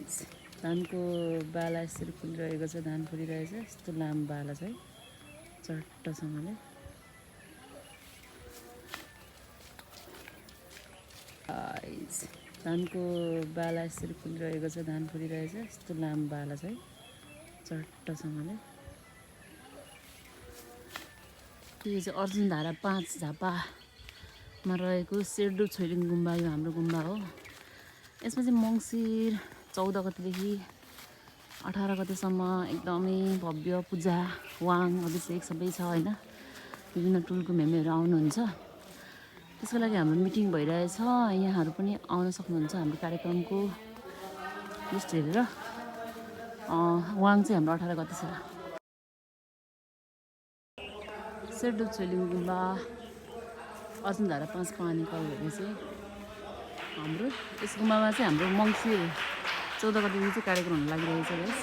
Guys धानको बाला यसरी फुलिरहेको छ। धान फुलिरहेछ यस्तो लामो बाला छ है चट्टसँगले। गाइस धानको बाला यसरी फुलिरहेको छ। धान फुलिरहेछ यस्तो लामो बाला छ है चट्टसँगले। यो चाहिँ अर्जुनधारा 5 झापामा रहेको सेड्डु छोइलिङ गुम्बा यो हाम्रो गुम्बा हो। यसमा चाहिँ मङ्सिर 14 गतेदेखि 18 गतेसम्म एकदमै भव्य पूजा वाङ अभिषेक सबै छ होइन। विभिन्न टुलको मेमेहरू आउनुहुन्छ। त्यसको लागि हाम्रो मिटिङ भइरहेछ। यहाँहरू पनि आउन सक्नुहुन्छ हाम्रो कार्यक्रमको लिस्ट हेरेर। वाङ चाहिँ हाम्रो 18 गते छ। सेड्डु छोइलिङ गुम्बा अर्जुनधारा 5 पानी कल भन्ने चाहिँ हाम्रो यस गुम्बामा चाहिँ हाम्रो मङ्सिर 14 गतेदेखि चाहिँ कार्यक्रम हुन लागिरहेछ गाइस।